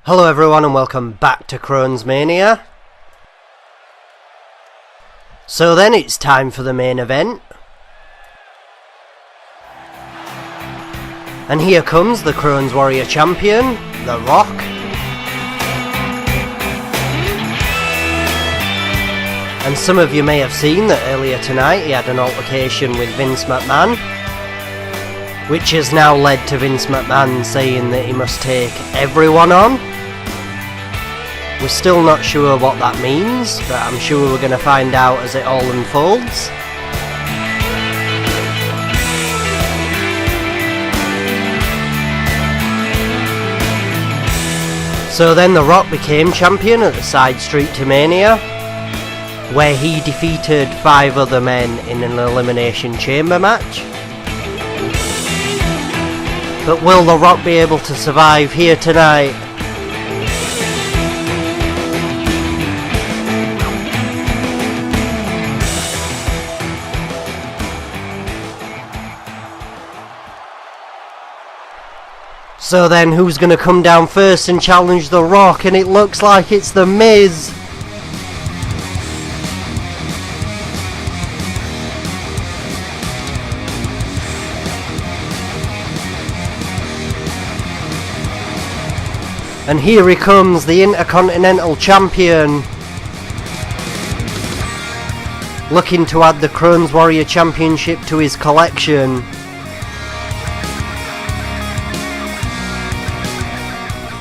Hello everyone and welcome back to Crohns Mania. So then it's time for the main event. And here comes the Crohns Warrior champion, The Rock. And some of you may have seen that earlier tonight he had an altercation with Vince McMahon, which has now led to Vince McMahon saying that he must take everyone on. We're still not sure what that means, but I'm sure we're going to find out as it all unfolds. So then The Rock became champion at the side street to Mania, where he defeated 5 other men in an Elimination Chamber match. But will The Rock be able to survive here tonight? So then who's going to come down first and challenge The Rock? And it looks like it's The Miz. And here he comes, the Intercontinental Champion, looking to add the Crohns Warrior Championship to his collection.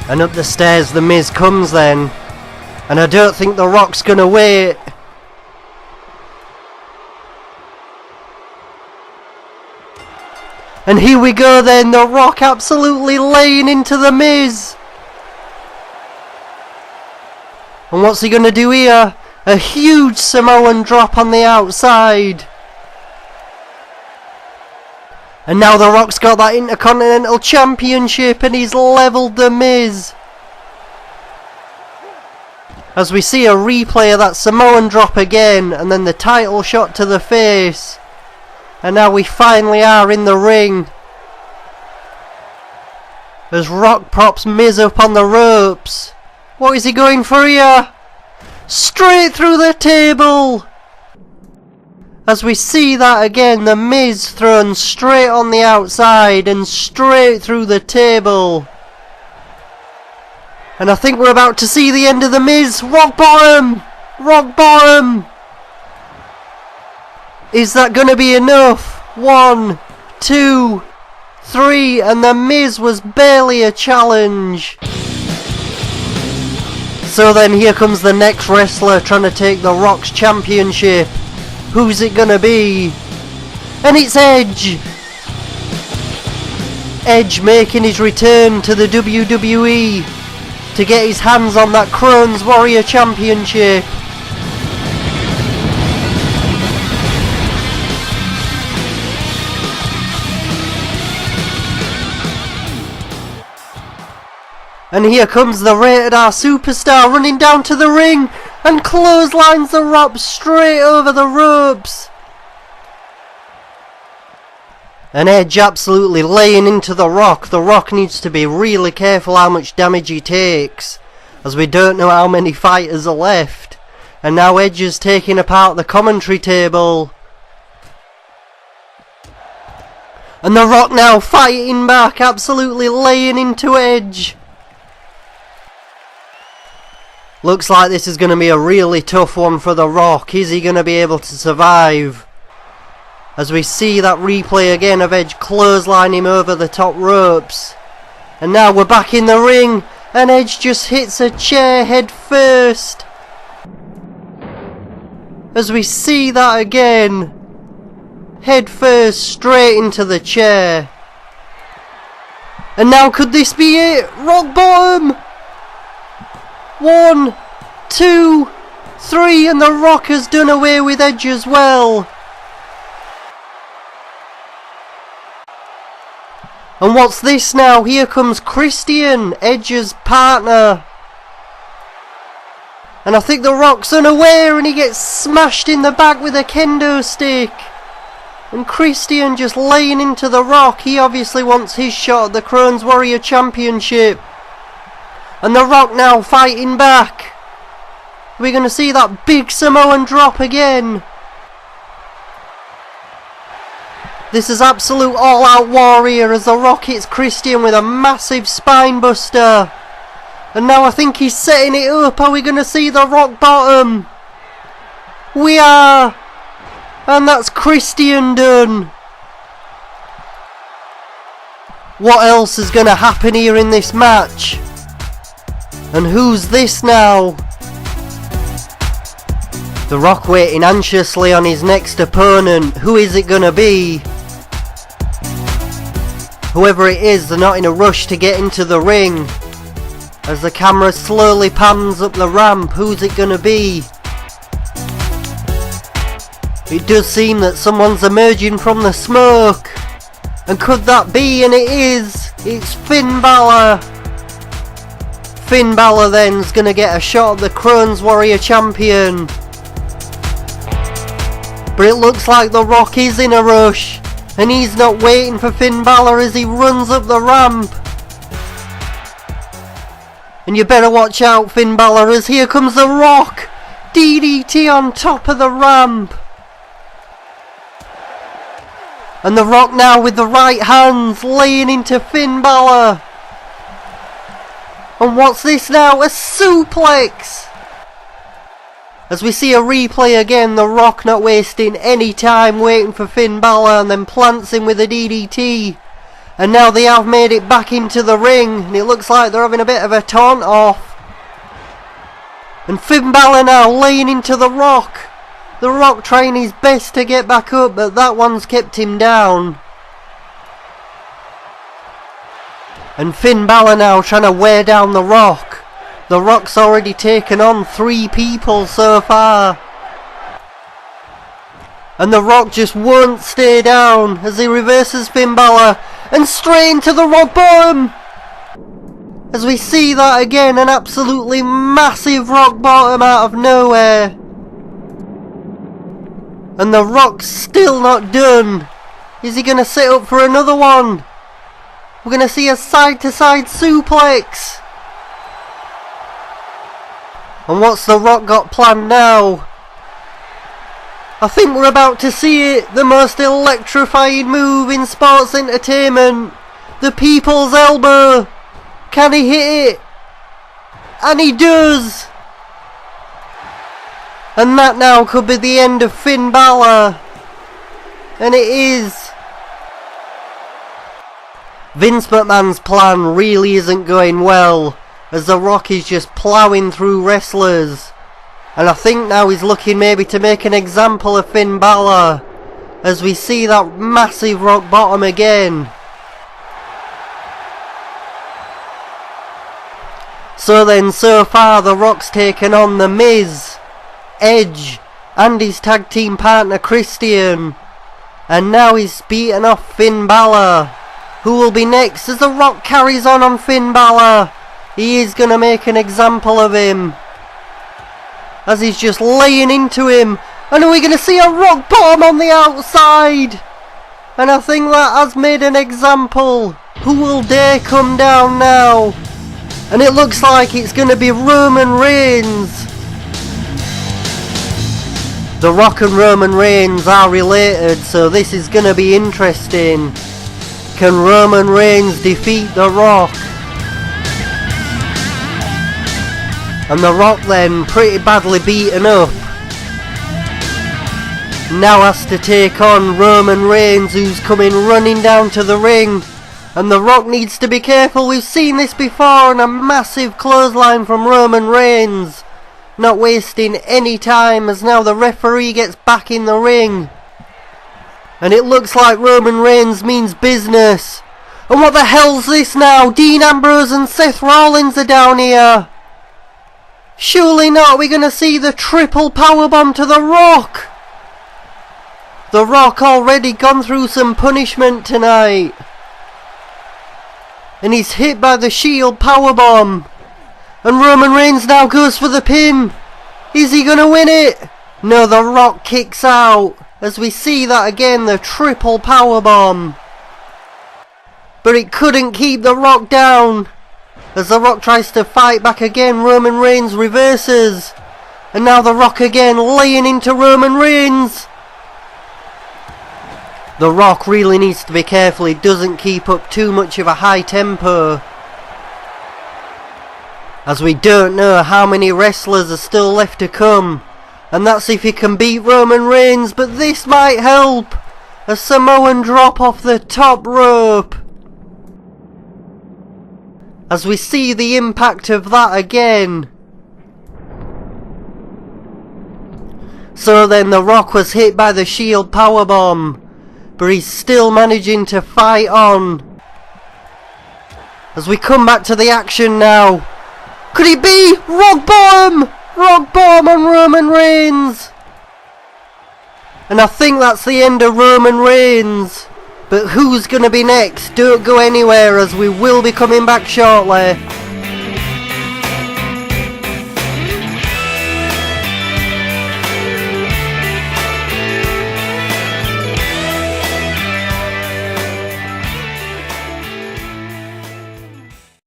And up the stairs The Miz comes then, and I don't think The Rock's gonna wait. And here we go then, The Rock absolutely laying into The Miz. And what's he gonna do here? A huge Samoan drop on the outside. And now The Rock's got that Intercontinental Championship and he's levelled The Miz. As we see a replay of that Samoan drop again, and then the title shot to the face. And now we finally are in the ring. As Rock props Miz up on the ropes. What is he going for here? Straight through the table! As we see that again, The Miz thrown straight on the outside and straight through the table. And I think we're about to see the end of The Miz. Rock bottom! Rock bottom! Is that going to be enough? 1, 2, 3, and The Miz was barely a challenge. So then here comes the next wrestler trying to take The Rock's championship. Who's it gonna be? And it's Edge! Edge making his return to the WWE to get his hands on that Crohns Warrior Championship. And here comes the Rated R Superstar running down to the ring and clotheslines The Rock straight over the ropes. And Edge absolutely laying into The Rock. The Rock needs to be really careful how much damage he takes, as we don't know how many fighters are left. And now Edge is taking apart the commentary table. And The Rock now fighting back, absolutely laying into Edge. Looks like this is going to be a really tough one for The Rock. Is he going to be able to survive? As we see that replay again of Edge clotheslining him over the top ropes. And now we're back in the ring. And Edge just hits a chair head first. As we see that again. Head first straight into the chair. And now could this be it? Rock bottom! 1, 2, 3, and The Rock has done away with Edge as well. And what's this now? Here comes Christian, Edge's partner. And I think The Rock's unaware and he gets smashed in the back with a kendo stick. And Christian just laying into The Rock. He obviously wants his shot at the Crohns Warrior Championship. And The Rock now fighting back. We're going to see that big Samoan drop again. This is absolute all-out war here as The Rock hits Christian with a massive spine buster. And now I think he's setting it up. Are we going to see the rock bottom? We are. And that's Christian done. What else is going to happen here in this match? And who's this now? The Rock waiting anxiously on his next opponent. Who is it going to be? Whoever it is, they're not in a rush to get into the ring. As the camera slowly pans up the ramp, who's it going to be? It does seem that someone's emerging from the smoke. And could that be? And it is. It's Finn Balor. Finn Balor then's going to get a shot at the Crohn's Warrior champion. But it looks like The Rock is in a rush. And he's not waiting for Finn Balor as he runs up the ramp. And you better watch out, Finn Balor, as here comes The Rock. DDT on top of the ramp. And The Rock now with the right hands laying into Finn Balor. And what's this now? A suplex! As we see a replay again, The Rock not wasting any time waiting for Finn Balor and then plants him with a DDT. And now they have made it back into the ring and it looks like they're having a bit of a taunt off. And Finn Balor now laying into The Rock. The Rock trying his best to get back up, but that one's kept him down. And Finn Balor now trying to wear down The Rock. The Rock's already taken on 3 people so far. And The Rock just won't stay down as he reverses Finn Balor and straight into the rock bottom. As we see that again, an absolutely massive rock bottom out of nowhere. And The Rock's still not done. Is he going to set up for another one? We're going to see a side-to-side suplex. And what's The Rock got planned now? I think we're about to see it. The most electrifying move in sports entertainment. The People's Elbow. Can he hit it? And he does. And that now could be the end of Finn Balor. And it is. Vince McMahon's plan really isn't going well, as The Rock is just ploughing through wrestlers. And I think now he's looking maybe to make an example of Finn Balor, as we see that massive rock bottom again. So then, so far The Rock's taken on The Miz, Edge and his tag team partner Christian. And now he's beaten off Finn Balor. Who will be next as The Rock carries on Finn Balor? He is going to make an example of him, as he's just laying into him. And are we going to see a rock bottom on the outside? And I think that has made an example. Who will dare come down now? And it looks like it's going to be Roman Reigns. The Rock and Roman Reigns are related, so this is going to be interesting. Can Roman Reigns defeat The Rock? And The Rock then, pretty badly beaten up, now has to take on Roman Reigns, who's coming running down to the ring. And The Rock needs to be careful. We've seen this before, and a massive clothesline from Roman Reigns. Not wasting any time as now the referee gets back in the ring. And it looks like Roman Reigns means business. And what the hell's this now? Dean Ambrose and Seth Rollins are down here. Surely not. We're going to see the triple powerbomb to The Rock. The Rock already gone through some punishment tonight. And he's hit by the Shield powerbomb. And Roman Reigns now goes for the pin. Is he going to win it? No, The Rock kicks out. As we see that again, the triple powerbomb. But it couldn't keep The Rock down. As The Rock tries to fight back again, Roman Reigns reverses. And now The Rock again laying into Roman Reigns. The Rock really needs to be careful he doesn't keep up too much of a high tempo, as we don't know how many wrestlers are still left to come, and that's if he can beat Roman Reigns. But this might help. A Samoan drop off the top rope, as we see the impact of that again. So then The Rock was hit by the Shield powerbomb, but he's still managing to fight on. As we come back to the action now. Could it be Rock Bottom? Rock Bottom on Roman Reigns. And I think that's the end of Roman Reigns. But who's going to be next? Don't go anywhere, as we will be coming back shortly.